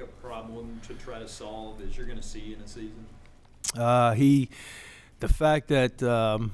a problem to try to solve as you're going to see in a season? The fact that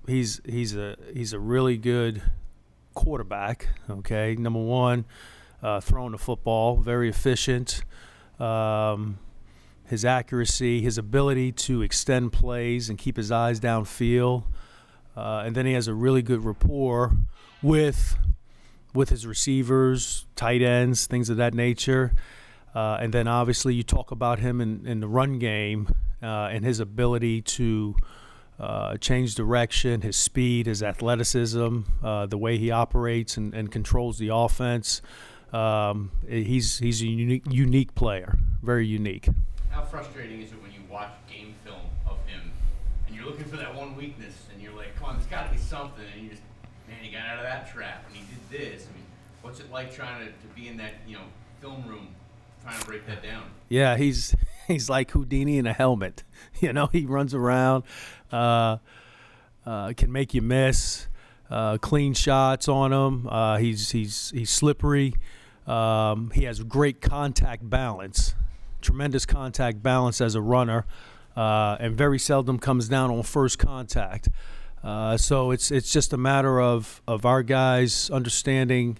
he's a really good quarterback. Okay, number one, throwing the football, very efficient. His accuracy, his ability to extend plays and keep his eyes downfield, and then he has a really good rapport with his receivers, tight ends, things of that nature. And then obviously you talk about him in the run game and his ability to change direction, his speed, his athleticism, the way he operates and controls the offense. He's a unique player, very unique. How frustrating is it when you watch game film of him and you're looking for that one weakness and you're like, come on, there's got to be something, and you just, man, he got out of that trap and he did this. I mean, what's it like trying to be in that, film room trying to break that down? Yeah, he's like Houdini in a helmet. He runs around, can make you miss, clean shots on him. He's slippery. He has great contact balance, tremendous contact balance as a runner, and very seldom comes down on first contact. So it's just a matter of our guys understanding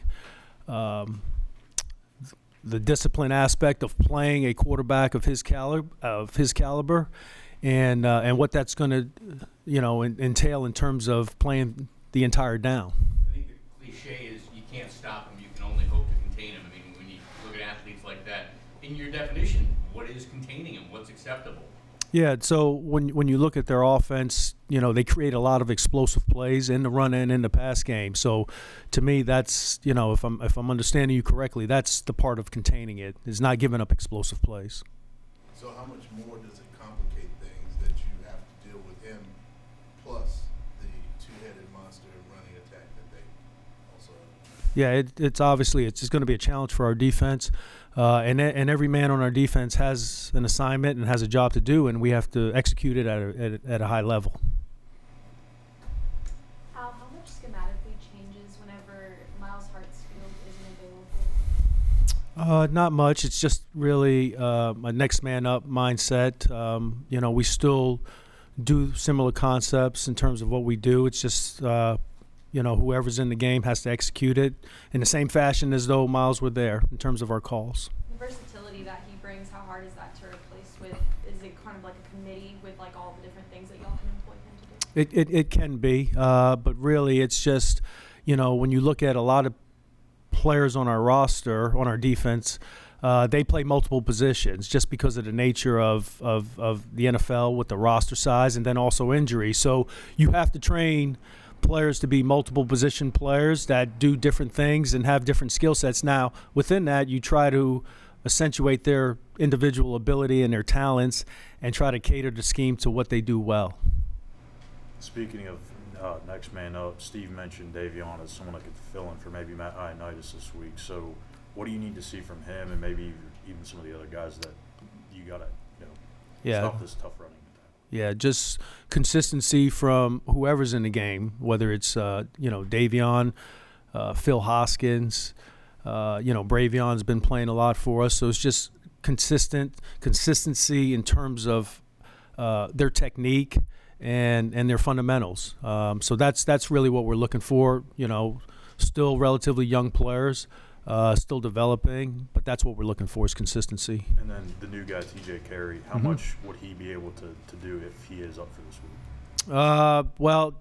the discipline aspect of playing a quarterback of his caliber, and what that's going to entail in terms of playing the entire down. I think the cliche is you can't stop him, you can only hope to contain him. I mean, when you look at athletes like that, in your definition, what is containing him? What's acceptable? Yeah, so when you look at their offense, they create a lot of explosive plays in the run and in the pass game. So to me, that's, if I'm understanding you correctly, that's the part of containing it, is not giving up explosive plays. So how much more does it complicate things that you have to deal with him, plus the two-headed monster running attack that they also have? Yeah, it's just going to be a challenge for our defense. And every man on our defense has an assignment and has a job to do, and we have to execute it at a high level. How much schematically changes whenever Miles Hartsfield isn't available? Not much. It's just really a next man up mindset. We still do similar concepts in terms of what we do. It's just whoever's in the game has to execute it in the same fashion as though Miles were there in terms of our calls. The versatility that he brings, how hard is that to replace with? Is it kind of like a committee with like all the different things that y'all can employ him to do? It can be, but really it's just, when you look at a lot of players on our roster, on our defense, they play multiple positions just because of the nature of the NFL with the roster size and then also injury. So you have to train players to be multiple position players that do different things and have different skill sets. Now, within that, you try to accentuate their individual ability and their talents and try to cater the scheme to what they do well. Speaking of next man up, Steve mentioned Davion as someone that could fill in for maybe Matt Ioannidis this week. So what do you need to see from him and maybe even some of the other guys that you got to stop this tough running? Yeah, just consistency from whoever's in the game, whether it's Davion, Phil Hoskins, Bravion's been playing a lot for us. So it's just consistency in terms of their technique and their fundamentals. So that's really what we're looking for. Still relatively young players, still developing, but that's what we're looking for is consistency. And then the new guy, TJ Carey, how much would he be able to do if he is up for this week? Well,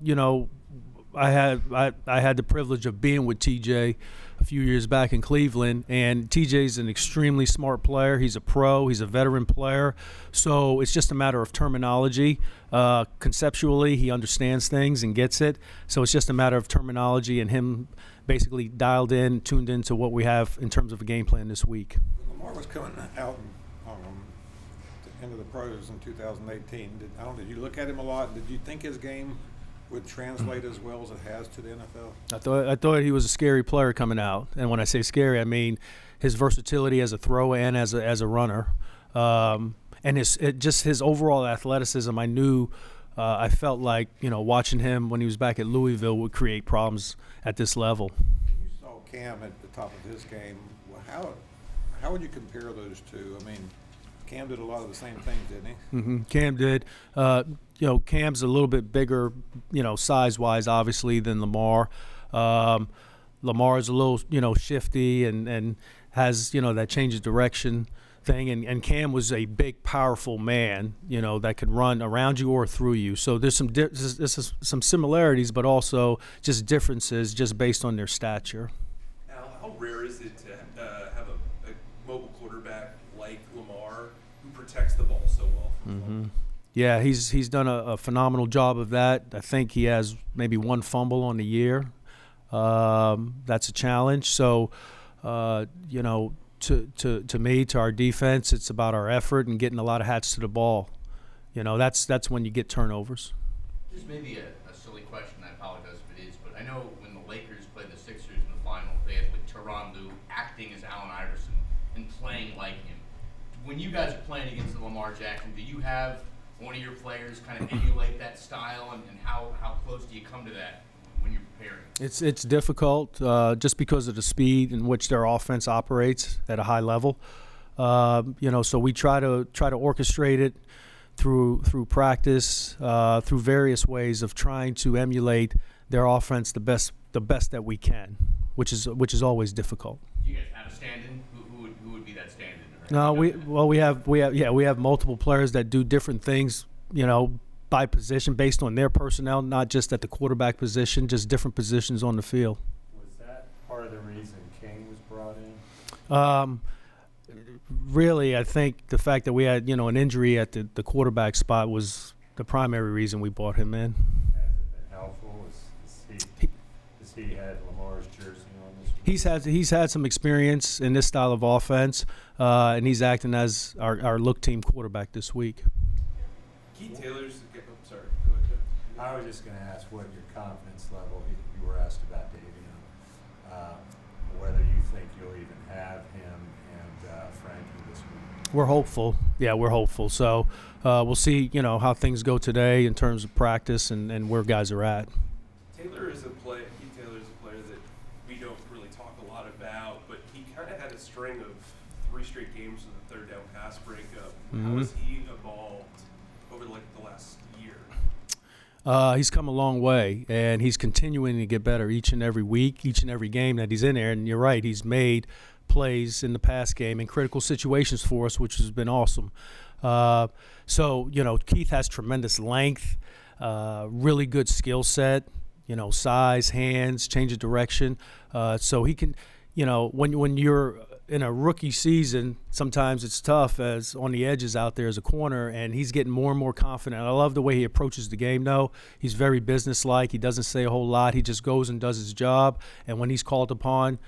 I had the privilege of being with TJ a few years back in Cleveland, and TJ's an extremely smart player. He's a pro. He's a veteran player. So it's just a matter of terminology. Conceptually, he understands things and gets it. So it's just a matter of terminology and him basically dialed in, tuned into what we have in terms of a game plan this week. Lamar was coming out into the pros in 2018. Did you look at him a lot? Did you think his game would translate as well as it has to the NFL? I thought he was a scary player coming out, and when I say scary, I mean his versatility as a thrower and as a runner, and his overall athleticism. I knew, I felt like watching him when he was back at Louisville would create problems at this level. You saw Cam at the top of his game. How would you compare those two? I mean, Cam did a lot of the same things, didn't he? Cam did. Cam's a little bit bigger, size-wise, obviously, than Lamar. Lamar's a little, shifty and has, that change of direction thing. And Cam was a big, powerful man, that could run around you or through you. So there's some similarities, but also just differences just based on their stature. Al, how rare is it to have a mobile quarterback like Lamar who protects the ball so well from the fumble? Yeah, he's done a phenomenal job of that. I think he has maybe one fumble on the year. That's a challenge. So, to me, to our defense, it's about our effort and getting a lot of hats to the ball. That's when you get turnovers. This may be a silly question, I apologize if it is, but I know when the Lakers played the Sixers in the final, they had like Tyronn Lue acting as Allen Iverson and playing like him. When you guys are playing against the Lamar Jackson, do you have one of your players kind of emulate that style, and how close do you come to that when you're preparing? It's difficult just because of the speed in which their offense operates at a high level. So we try to orchestrate it through practice, through various ways of trying to emulate their offense the best that we can, which is always difficult. Do you guys have a stand-in? Who would be that stand-in? No, we have multiple players that do different things, by position based on their personnel, not just at the quarterback position, just different positions on the field. Was that part of the reason King was brought in? Really, I think the fact that we had, an injury at the quarterback spot was the primary reason we brought him in. Has it been helpful? Has he had Lamar's jersey on this week? He's had some experience in this style of offense, and he's acting as our look team quarterback this week. Keith Taylor's. Sorry, go ahead, Jeff. I was just going to ask what your confidence level, you were asked about Davion, whether you think you'll even have him and Frankie this week. We're hopeful. Yeah, we're hopeful. So we'll see, how things go today in terms of practice and where guys are at. Keith Taylor is a player that we don't really talk a lot about, but he kind of had a string of 3 straight games with a third down pass breakup. How has he evolved over the last year? He's come a long way, and he's continuing to get better each and every week, each and every game that he's in there. And you're right, he's made plays in the pass game in critical situations for us, which has been awesome. So, Keith has tremendous length, really good skill set, size, hands, change of direction. So he can, when you're in a rookie season, sometimes it's tough as on the edges out there as a corner, and he's getting more and more confident. I love the way he approaches the game, though. He's very businesslike. He doesn't say a whole lot. He just goes and does his job, and when he's called upon,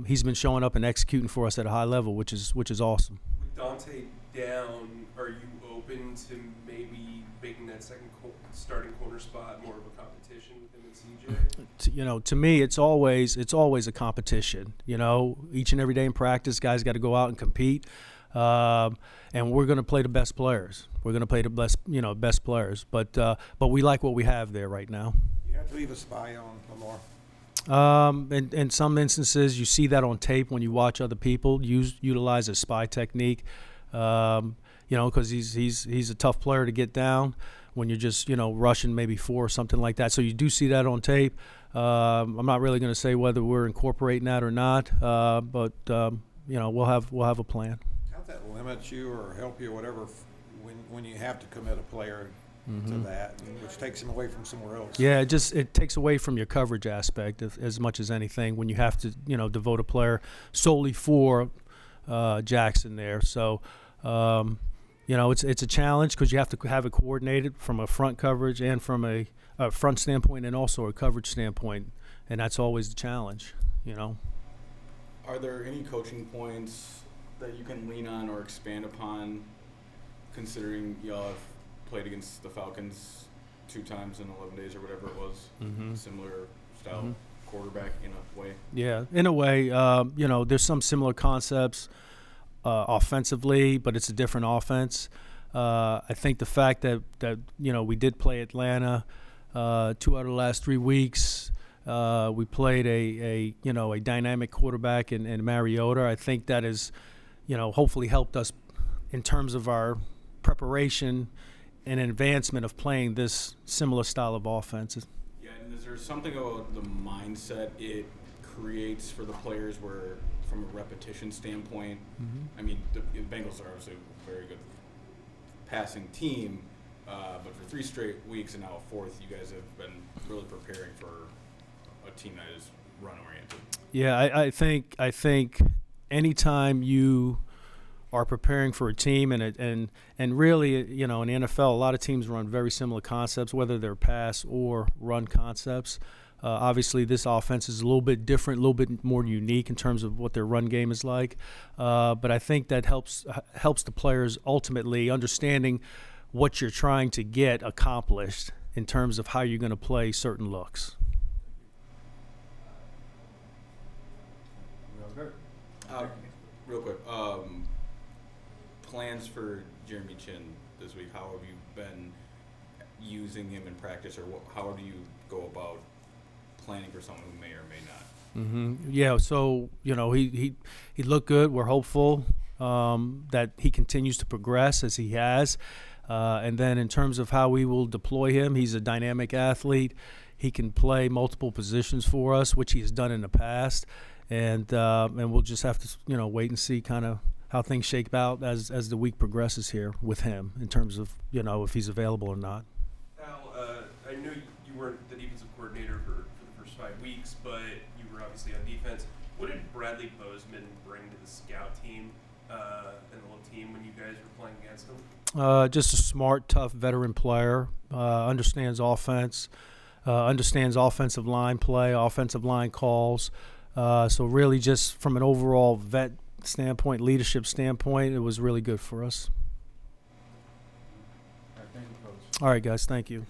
he's been showing up and executing for us at a high level, which is awesome. With Dante down, are you open to maybe making that second starting corner spot more of a competition with him and CJ? To me, it's always a competition. Each and every day in practice, guys got to go out and compete, and we're going to play the best players. We're going to play the best players. But we like what we have there right now. You have to leave a spy on Lamar. In some instances, you see that on tape when you watch other people utilize a spy technique. Because he's a tough player to get down when you're just rushing maybe 4 or something like that. So you do see that on tape. I'm not really going to say whether we're incorporating that or not, but we'll have a plan. How's that limit you or help you, whatever, when you have to commit a player to that, which takes him away from somewhere else? Yeah, it takes away from your coverage aspect as much as anything when you have to devote a player solely for Jackson there. So. It's a challenge because you have to have it coordinated from a front coverage and from a front standpoint and also a coverage standpoint, and that's always the challenge, Are there any coaching points that you can lean on or expand upon, considering y'all have played against the Falcons 2 times in 11 days or whatever it was, similar style quarterback in a way? Yeah, in a way, there's some similar concepts. Offensively, but it's a different offense. I think the fact that we did play Atlanta 2 out of the last 3 weeks, We played a dynamic quarterback in Mariota. I think that has, hopefully helped us in terms of our preparation and advancement of playing this similar style of offense. Yeah, and is there something about the mindset it creates for the players where, from a repetition standpoint, I mean, the Bengals are obviously a very good passing team, but for 3 straight weeks and now a 4th, you guys have been really preparing for a team that is run-oriented. Yeah, I think anytime you are preparing for a team and really, in the NFL, a lot of teams run very similar concepts, whether they're pass or run concepts. Obviously, this offense is a little bit different, a little bit more unique in terms of what their run game is like. But I think that helps the players ultimately understanding what you're trying to get accomplished in terms of how you're going to play certain looks. Real quick, plans for Jeremy Chin this week. How have you been using him in practice, or how do you go about planning for someone who may or may not? Yeah, so he looked good. We're hopeful that he continues to progress as he has. And then in terms of how we will deploy him, he's a dynamic athlete. He can play multiple positions for us, which he has done in the past. And we'll just have to wait and see kind of how things shake out as the week progresses here with him in terms of if he's available or not. Al, I know you weren't the defensive coordinator for the first 5 weeks, but you were obviously on defense. What did Bradley Bozeman bring to the scout team and the little team when you guys were playing against him? Just a smart, tough veteran player. Understands offense. Understands offensive line play, offensive line calls. So really just from an overall vet standpoint, leadership standpoint, it was really good for us. All right, thank you, Coach. All right, guys. Thank you.